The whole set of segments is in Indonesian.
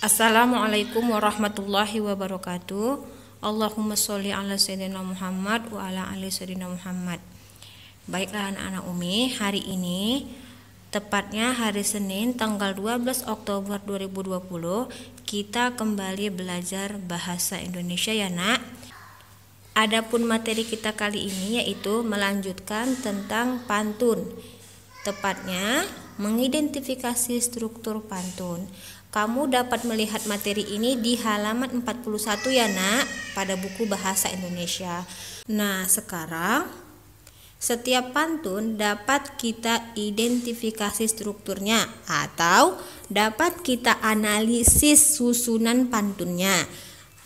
Assalamualaikum warahmatullahi wabarakatuh. Allahumma sholli ala sayyidina Muhammad wa ala ali sayyidina Muhammad. Baiklah anak-anak Umi, hari ini tepatnya hari Senin tanggal 12 Oktober 2020 kita kembali belajar bahasa Indonesia ya Nak. Adapun materi kita kali ini yaitu melanjutkan tentang pantun. Tepatnya mengidentifikasi struktur pantun. Kamu dapat melihat materi ini di halaman 41 ya Nak, pada buku Bahasa Indonesia. Nah, sekarang setiap pantun dapat kita identifikasi strukturnya atau dapat kita analisis susunan pantunnya.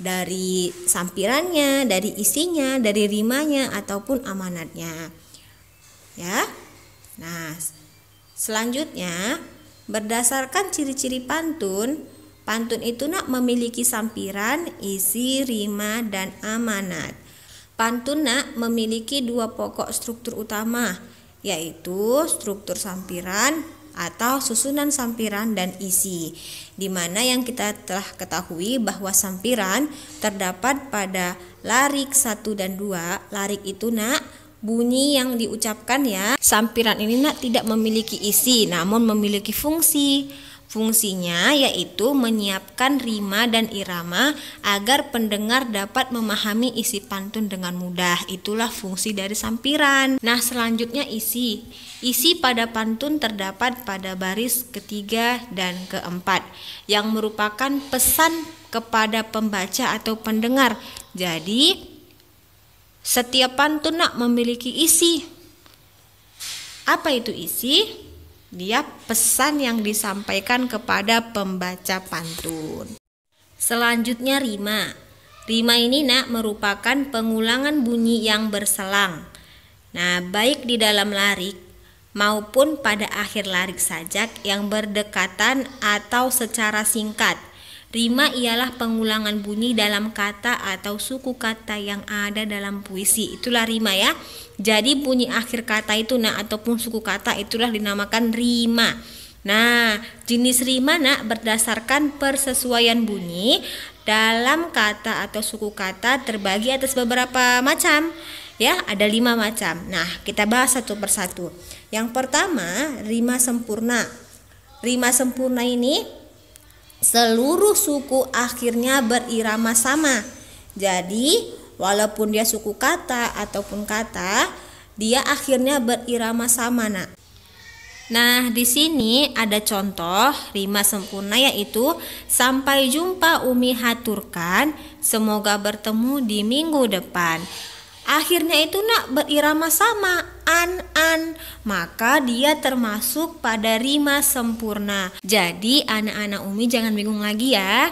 Dari sampirannya, dari isinya, dari rimanya ataupun amanatnya. Ya. Nah, selanjutnya berdasarkan ciri-ciri pantun, pantun itu Nak memiliki sampiran, isi, rima, dan amanat. Pantun Nak memiliki dua pokok struktur utama, yaitu struktur sampiran atau susunan sampiran dan isi. Di mana yang kita telah ketahui bahwa sampiran terdapat pada larik 1 dan 2. Larik itu Nak bunyi yang diucapkan ya. Sampiran ini Nak tidak memiliki isi namun memiliki fungsi. Fungsinya yaitu menyiapkan rima dan irama agar pendengar dapat memahami isi pantun dengan mudah. Itulah fungsi dari sampiran. Nah, selanjutnya isi. Isi pada pantun terdapat pada baris ketiga dan keempat yang merupakan pesan kepada pembaca atau pendengar. Jadi setiap pantun Nak memiliki isi. Apa itu isi? Dia pesan yang disampaikan kepada pembaca pantun. Selanjutnya rima. Rima ini Nak merupakan pengulangan bunyi yang berselang. Nah, baik di dalam larik maupun pada akhir larik sajak yang berdekatan atau secara singkat. Rima ialah pengulangan bunyi dalam kata atau suku kata yang ada dalam puisi. Itulah rima ya. Jadi bunyi akhir kata itu Nak ataupun suku kata itulah dinamakan rima. Nah, jenis rima Nak berdasarkan persesuaian bunyi dalam kata atau suku kata terbagi atas beberapa macam. Ya, ada 5 macam. Nah, kita bahas satu persatu. Yang pertama, rima sempurna. Rima sempurna ini seluruh suku akhirnya berirama sama. Jadi walaupun dia suku kata ataupun kata, dia akhirnya berirama sama Nak. Nah, di sini ada contoh rima sempurna yaitu sampai jumpa Umi haturkan, semoga bertemu di minggu depan. Akhirnya itu Nak berirama sama, an, maka dia termasuk pada rima sempurna. Jadi anak-anak Umi jangan bingung lagi ya.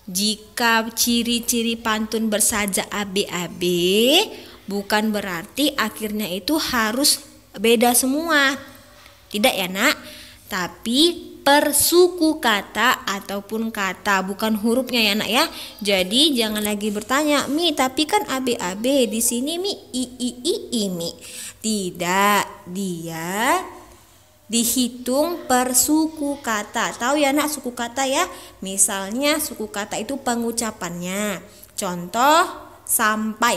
Jika ciri-ciri pantun bersajak AB-AB, bukan berarti akhirnya itu harus beda semua. Tidak ya Nak, tapi per suku kata ataupun kata, bukan hurufnya ya Nak ya. Jadi jangan lagi bertanya, Mi tapi kan AB-AB di sini Mi I Mi. Tidak, dia dihitung per suku kata. Tahu ya Nak suku kata ya? Misalnya suku kata itu pengucapannya. Contoh sampai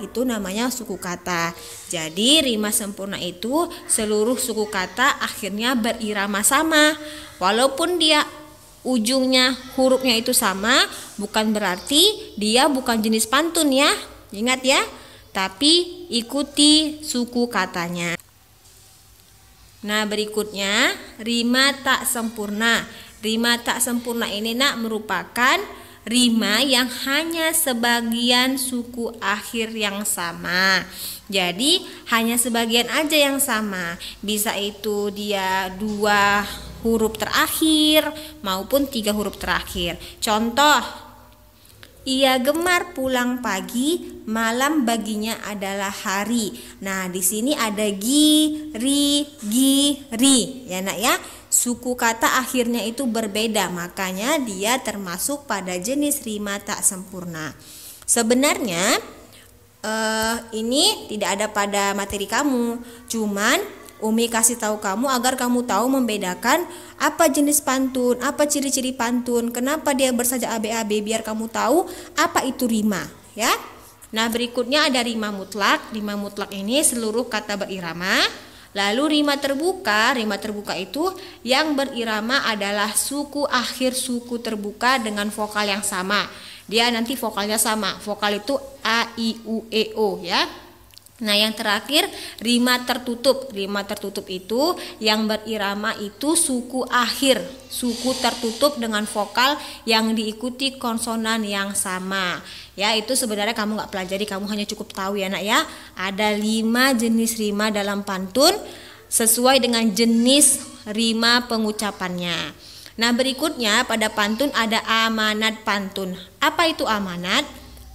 itu namanya suku kata. Jadi rima sempurna itu seluruh suku kata akhirnya berirama sama. Walaupun dia ujungnya hurufnya itu sama, bukan berarti dia bukan jenis pantun ya. Ingat ya. Tapi ikuti suku katanya. Nah, berikutnya rima tak sempurna. Rima tak sempurna ini Nak merupakan rima yang hanya sebagian suku akhir yang sama. Jadi hanya sebagian aja yang sama. Bisa itu dia 2 huruf terakhir maupun 3 huruf terakhir. Contoh, ia gemar pulang pagi, malam baginya adalah hari. Nah, di sini ada gi, ri, ya Nak ya. Suku kata akhirnya itu berbeda, makanya dia termasuk pada jenis rima tak sempurna. Sebenarnya ini tidak ada pada materi kamu, cuman Umi kasih tahu kamu agar kamu tahu membedakan apa jenis pantun, apa ciri-ciri pantun, kenapa dia bersajak AB-AB, biar kamu tahu apa itu rima, ya. Nah, berikutnya ada rima mutlak. Rima mutlak ini seluruh kata berirama. Lalu rima terbuka itu yang berirama adalah suku akhir suku terbuka dengan vokal yang sama. Dia nanti vokalnya sama. Vokal itu A, I, U, E, O, ya. Nah, yang terakhir rima tertutup. Rima tertutup itu yang berirama itu suku akhir, suku tertutup dengan vokal yang diikuti konsonan yang sama. Ya, itu sebenarnya kamu nggak pelajari, kamu hanya cukup tahu ya nak ya. Ada 5 jenis rima dalam pantun sesuai dengan jenis rima pengucapannya. Nah, berikutnya pada pantun ada amanat pantun. Apa itu amanat?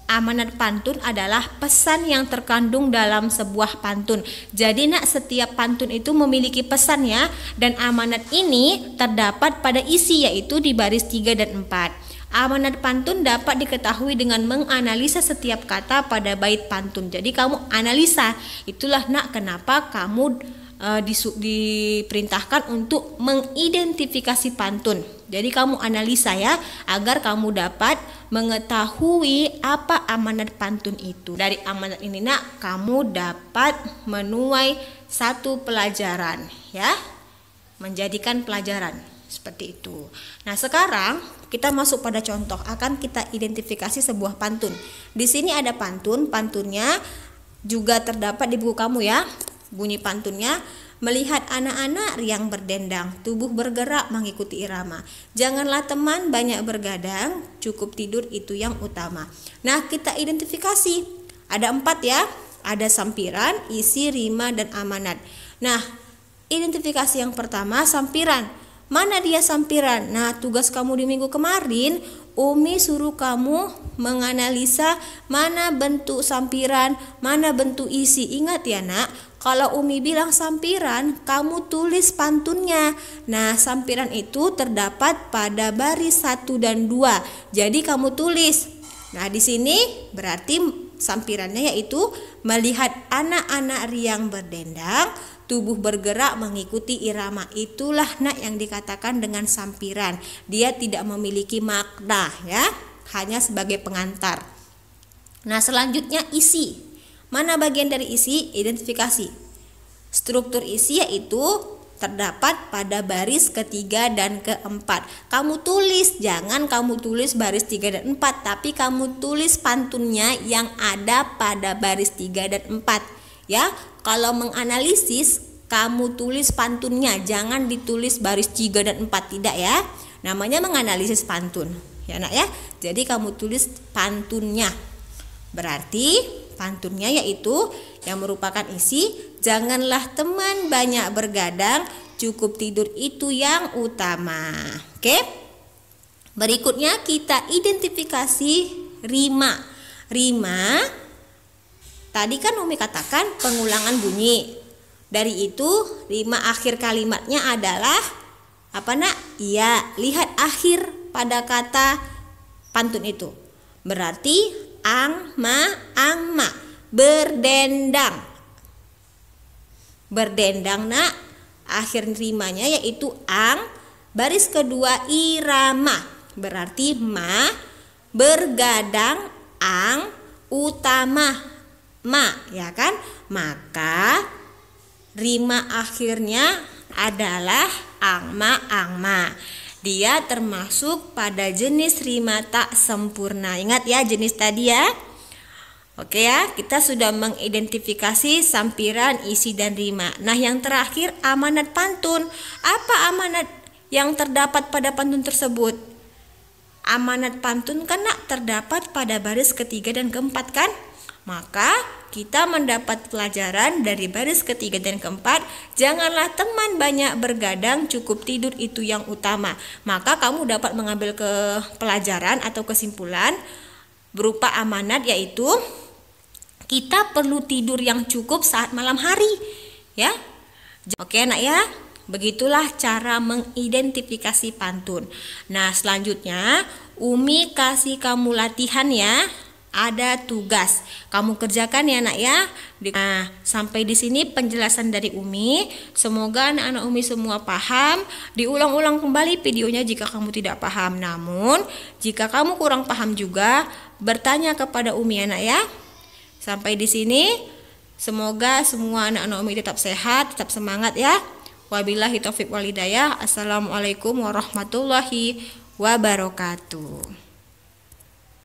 Amanat pantun adalah pesan yang terkandung dalam sebuah pantun. Jadi nak, setiap pantun itu memiliki pesan ya. Dan amanat ini terdapat pada isi, yaitu di baris 3 dan 4. Amanat pantun dapat diketahui dengan menganalisa setiap kata pada bait pantun. Jadi kamu analisa. Itulah nak kenapa kamu diperintahkan untuk mengidentifikasi pantun. Jadi kamu analisa ya, agar kamu dapat mengetahui apa amanat pantun itu. Dari amanat ini nak, kamu dapat menuai satu pelajaran ya, menjadikan pelajaran seperti itu. Nah, sekarang kita masuk pada contoh, akan kita identifikasi sebuah pantun. Di sini ada pantun, pantunnya juga terdapat di buku kamu ya. Bunyi pantunnya, melihat anak-anak riang berdendang, tubuh bergerak mengikuti irama. Janganlah teman banyak bergadang, cukup tidur itu yang utama. Nah, kita identifikasi. Ada 4 ya. Ada sampiran, isi, rima, dan amanat. Nah, identifikasi yang pertama sampiran. Mana dia sampiran? Nah, tugas kamu di minggu kemarin, Umi suruh kamu menganalisa mana bentuk sampiran, mana bentuk isi. Ingat ya nak, kalau Umi bilang sampiran, kamu tulis pantunnya. Nah, sampiran itu terdapat pada baris 1 dan 2. Jadi kamu tulis. Nah, di sini berarti sampirannya yaitu melihat anak-anak riang berdendang, tubuh bergerak mengikuti irama. Itulah nak yang dikatakan dengan sampiran. Dia tidak memiliki makna ya, hanya sebagai pengantar. Nah, selanjutnya isi. Mana bagian dari isi? Identifikasi. Struktur isi yaitu terdapat pada baris ketiga dan keempat. Kamu tulis, jangan kamu tulis baris 3 dan 4, tapi kamu tulis pantunnya yang ada pada baris 3 dan 4 ya. Kalau menganalisis, kamu tulis pantunnya, jangan ditulis baris 3 dan 4, tidak ya. Namanya menganalisis pantun ya nak ya. Jadi kamu tulis pantunnya. Berarti pantunnya yaitu yang merupakan isi, janganlah teman banyak bergadang, cukup tidur itu yang utama. Oke. Berikutnya kita identifikasi rima. Rima tadi kan Umi katakan pengulangan bunyi. Dari itu rima akhir kalimatnya adalah apa nak? Iya, lihat akhir pada kata pantun itu. Berarti angma, berdendang. Berdendang nak, akhir rimanya yaitu ang, baris kedua irama. Berarti ma, bergadang, ang, utama, ma, ya kan? Maka rima akhirnya adalah angma. Dia termasuk pada jenis rima tak sempurna. Ingat ya jenis tadi ya. Oke ya, kita sudah mengidentifikasi sampiran, isi, dan rima. Nah, yang terakhir amanat pantun. Apa amanat yang terdapat pada pantun tersebut? Amanat pantun kan nak terdapat pada baris ketiga dan keempat kan? Maka kita mendapat pelajaran dari baris ketiga dan keempat, janganlah teman banyak bergadang, cukup tidur itu yang utama. Maka kamu dapat mengambil pelajaran atau kesimpulan berupa amanat, yaitu kita perlu tidur yang cukup saat malam hari ya. Oke nak ya, begitulah cara mengidentifikasi pantun. Nah, selanjutnya Umi kasih kamu latihan ya. ada tugas. Kamu kerjakan ya nak ya. Nah, sampai di sini penjelasan dari Umi. Semoga anak-anak Umi semua paham. Diulang-ulang kembali videonya jika kamu tidak paham. Namun, jika kamu kurang paham juga, bertanya kepada Umi ya nak ya. Sampai di sini. Semoga semua anak-anak Umi tetap sehat, tetap semangat ya. Wabillahi taufiq wal hidayah. Assalamualaikum warahmatullahi wabarakatuh.